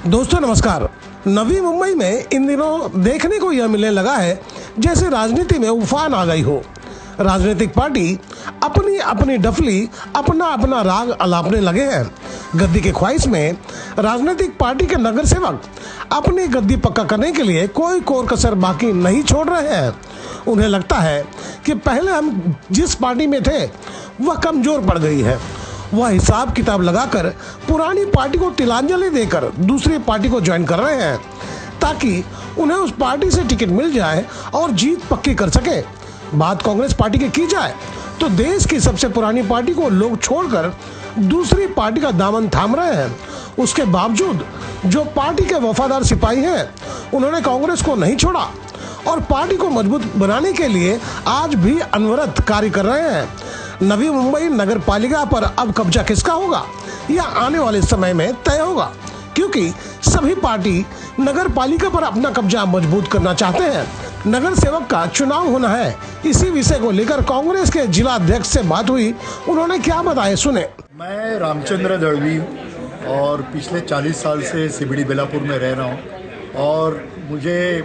दोस्तों नमस्कार। नवी मुंबई में इन दिनों देखने को यह मिलने लगा है जैसे राजनीति में उफान आ गई हो। राजनीतिक पार्टी अपनी अपनी डफली अपना अपना राग अलापने लगे हैं। गद्दी के ख्वाहिश में राजनीतिक पार्टी के नगर सेवक अपनी गद्दी पक्का करने के लिए कोई कोर कसर बाकी नहीं छोड़ रहे हैं। उन्हें लगता है कि पहले हम जिस पार्टी में थे वह कमजोर पड़ गई है। वह हिसाब किताब लगाकर पुरानी पार्टी को तिलांजलि देकर दूसरी पार्टी को ज्वाइन कर रहे हैं ताकि उन्हें उस पार्टी से टिकट मिल जाए और जीत पक्की कर सके। बात कांग्रेस पार्टी की की जाए तो देश की सबसे पुरानी पार्टी को लोग छोड़कर दूसरी पार्टी का दामन थाम रहे हैं। उसके बावजूद जो पार्टी के वफादार सिपाही हैं उन्होंने कांग्रेस को नहीं छोड़ा और पार्टी को मजबूत बनाने के लिए आज भी अनवरत कार्य कर रहे हैं। नवी मुंबई नगर पालिका पर अब कब्जा किसका होगा यह आने वाले समय में तय होगा, क्योंकि सभी पार्टी नगर पालिका पर अपना कब्जा मजबूत करना चाहते हैं। नगर सेवक का चुनाव होना है, इसी विषय को लेकर कांग्रेस के जिला अध्यक्ष से बात हुई। उन्होंने क्या बताया सुने। मैं रामचंद्र दड़वी और पिछले 40 साल से सीबीडी बेलापुर में रह रहा हूँ और मुझे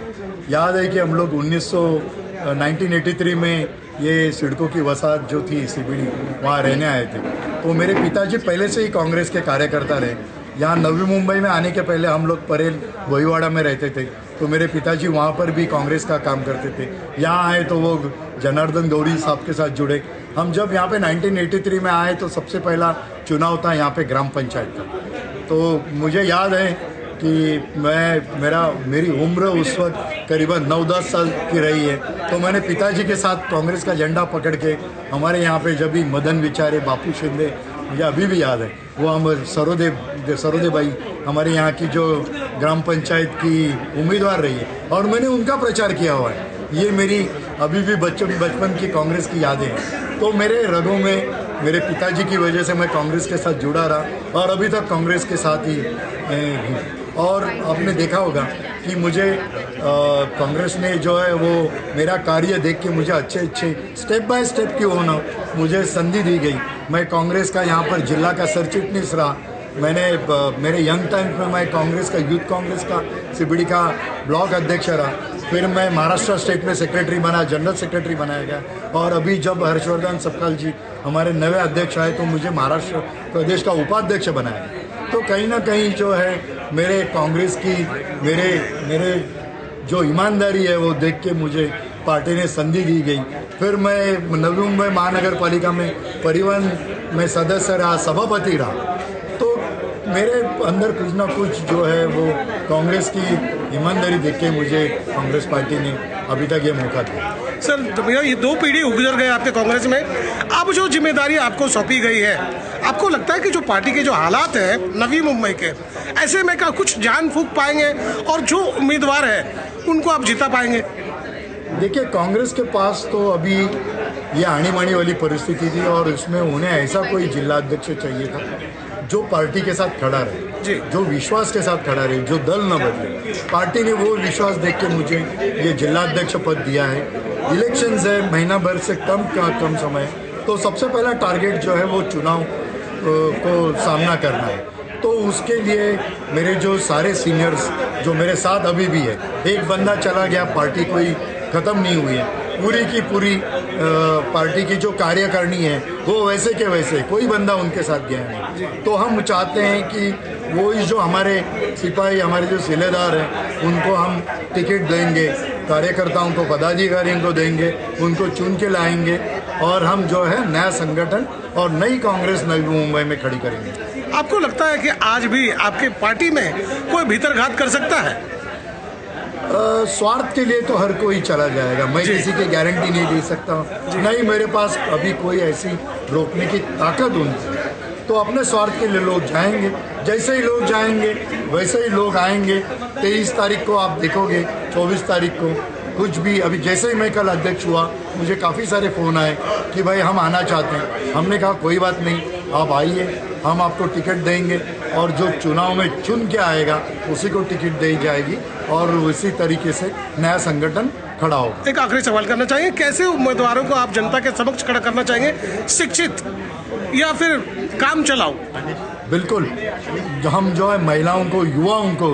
याद है कि हम लोग 1983 में ये सिडको की वसाहत जो थी सीबीडी वहाँ रहने आए थे। तो मेरे पिताजी पहले से ही कांग्रेस के कार्यकर्ता रहे। यहाँ नवी मुंबई में आने के पहले हम लोग परेल वहीवाड़ा में रहते थे, तो मेरे पिताजी वहाँ पर भी कांग्रेस का काम करते थे। यहाँ आए तो वो जनार्दन गौड़ी साहब के साथ जुड़े। हम जब यहाँ पे 1983 में आए तो सबसे पहला चुनाव था यहाँ पे ग्राम पंचायत का। तो मुझे याद है कि मेरी उम्र उस वक्त करीबन 9-10 साल की रही है। तो मैंने पिताजी के साथ कांग्रेस का झंडा पकड़ के हमारे यहाँ पे जब भी मदन विचारे, बापू शिंदे, मुझे अभी भी याद है, वो हम सरोदे बाई हमारे यहाँ की जो ग्राम पंचायत की उम्मीदवार रही है और मैंने उनका प्रचार किया हुआ है। ये मेरी अभी भी बचपन की कांग्रेस की यादें हैं। तो मेरे रगों में मेरे पिताजी की वजह से मैं कांग्रेस के साथ जुड़ा रहा और अभी तक कांग्रेस के साथ ही हूँ। और आपने देखा होगा कि मुझे कांग्रेस ने जो है वो मेरा कार्य देख के मुझे अच्छे स्टेप बाय स्टेप क्यों होना मुझे संधि दी गई। मैं कांग्रेस का यहाँ पर जिला का सर चिटनीस रहा। मेरे यंग टाइम में मैं कांग्रेस का यूथ कांग्रेस का सीबीडी का ब्लॉक अध्यक्ष रहा। फिर मैं महाराष्ट्र स्टेट में सेक्रेटरी बना, जनरल सेक्रेटरी बनाया गया और अभी जब हर्षवर्धन सपकाल जी हमारे नए अध्यक्ष आए तो मुझे महाराष्ट्र प्रदेश का उपाध्यक्ष बनाया गया। तो कहीं ना कहीं जो है मेरे कांग्रेस की मेरे जो ईमानदारी है वो देख के मुझे पार्टी ने संधि दी गई। फिर मैं नवी मुंबई महानगर पालिका में परिवहन में सदस्य रहा, सभापति रहा। तो मेरे अंदर कुछ ना कुछ जो है वो कांग्रेस की ईमानदारी देख के मुझे कांग्रेस पार्टी ने अभी तक ये मौका दिया। सर तो भैया ये 2 पीढ़ी गुजर गए आपके कांग्रेस में, अब जो जिम्मेदारी आपको सौंपी गई है, आपको लगता है कि जो पार्टी के जो हालात हैं नवी मुंबई के, ऐसे में क्या कुछ जान फूंक पाएंगे और जो उम्मीदवार है उनको आप जिता पाएंगे? देखिए, कांग्रेस के पास तो अभी ये आनी बानी वाली परिस्थिति थी और इसमें उन्हें ऐसा कोई जिला अध्यक्ष चाहिए था जो पार्टी के साथ खड़ा रहे, जो विश्वास के साथ खड़ा रहे, जो दल न बदले। पार्टी ने वो विश्वास देख के मुझे ये जिला अध्यक्ष पद दिया है। इलेक्शंस है, महीना भर से कम समय, तो सबसे पहला टारगेट जो है वो चुनाव को सामना करना है। तो उसके लिए मेरे जो सारे सीनियर्स जो मेरे साथ अभी भी है, एक बंदा चला गया, पार्टी कोई ख़त्म नहीं हुई है, पूरी की पूरी पार्टी की जो कार्यकारिणी है वो वैसे के वैसे, कोई बंदा उनके साथ गया नहीं। तो हम चाहते हैं कि वो जो हमारे सिपाही, हमारे जो सिलेदार हैं, उनको हम टिकट देंगे, कार्यकर्ताओं को, पदाधिकारियों को देंगे, उनको चुन के लाएंगे और हम जो है नया संगठन और नई कांग्रेस नवी मुंबई में खड़ी करेंगे। आपको लगता है कि आज भी आपके पार्टी में कोई भीतरघात कर सकता है? स्वार्थ के लिए तो हर कोई चला जाएगा, मैं किसी की गारंटी नहीं दे सकता हूँ। नहीं, मेरे पास अभी कोई ऐसी रोकने की ताकत उनकी, तो अपने स्वार्थ के लिए लोग जाएंगे। जैसे ही लोग जाएंगे वैसे ही लोग आएंगे। 23 तारीख को आप देखोगे, 24 तारीख को कुछ भी, अभी जैसे ही मैं कल अध्यक्ष हुआ मुझे काफ़ी सारे फ़ोन आए कि भाई हम आना चाहते हैं। हमने कहा कोई बात नहीं, आप आइए, हम आपको टिकट देंगे और जो चुनाव में चुन के आएगा उसी को टिकट दी जाएगी और उसी तरीके से नया संगठन खड़ा होगा। एक आखिरी सवाल करना चाहिए, कैसे उम्मीदवारों को आप जनता के समक्ष खड़ा करना चाहेंगे? शिक्षित या फिर काम चलाओ? बिल्कुल हम जो है महिलाओं को, युवाओं को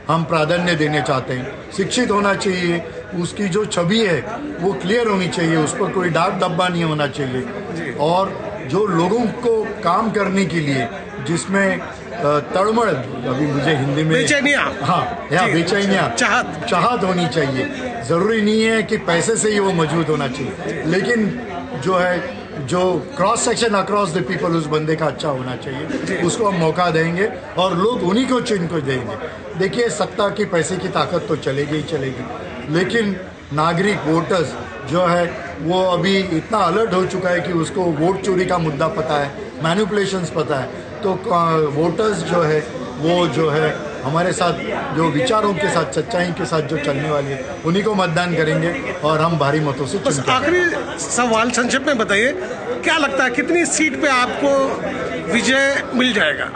हम प्राधान्य देने चाहते हैं। शिक्षित होना चाहिए, उसकी जो छवि है वो क्लियर होनी चाहिए, उस पर कोई दाग धब्बा नहीं होना चाहिए। और जो लोगों को काम करने के लिए जिसमें तड़मड़, अभी मुझे हिंदी में बेचैनियाँ, हाँ या बेचैनियाँ, चाहत होनी चाहिए। ज़रूरी नहीं है कि पैसे से ही वो मजबूत होना चाहिए, लेकिन जो है जो cross section across the people उस बंदे का अच्छा होना चाहिए, उसको हम मौका देंगे और लोग उन्हीं को चुन को देंगे। देखिए, सत्ता की पैसे की ताकत तो चलेगी ही चलेगी, लेकिन नागरिक वोटर्स जो है वो अभी इतना अलर्ट हो चुका है कि उसको वोट चोरी का मुद्दा पता है, मैनिपुलेशंस पता है। तो वोटर्स जो है वो जो है हमारे साथ जो विचारों के साथ, सच्चाई के साथ जो चलने वाली है, उन्हीं को मतदान करेंगे और हम भारी मतों से बस आखिरी सवाल संक्षेप में बताइए, क्या लगता है कितनी सीट पे आपको विजय मिल जाएगा?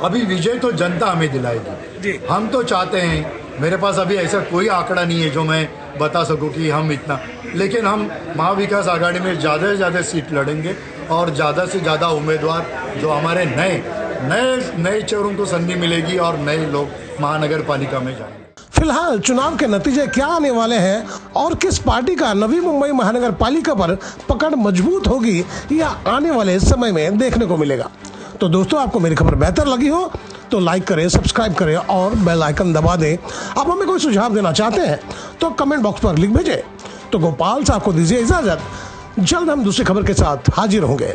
अभी विजय तो जनता हमें दिलाएगी जी। हम तो चाहते हैं, मेरे पास अभी ऐसा कोई आंकड़ा नहीं है जो मैं बता सकूं कि हम इतना, लेकिन हम महाविकास आघाड़ी में ज़्यादा से ज़्यादा सीट लड़ेंगे और ज़्यादा से ज़्यादा उम्मीदवार जो हमारे नए चेहरों को संधि मिलेगी और नए लोग महानगर पालिका में जाएंगे। फिलहाल चुनाव के नतीजे क्या आने वाले हैं और किस पार्टी का नवी मुंबई महानगर पालिका पर पकड़ मजबूत होगी, यह आने वाले समय में देखने को मिलेगा। तो दोस्तों, आपको मेरी खबर बेहतर लगी हो तो लाइक करें, सब्सक्राइब करें और बेल आइकन दबा दें। आप हमें कोई सुझाव देना चाहते हैं तो कमेंट बॉक्स पर लिख भेजें। तो गोपाल साहब को दीजिए इजाजत, जल्द हम दूसरी खबर के साथ हाजिर होंगे।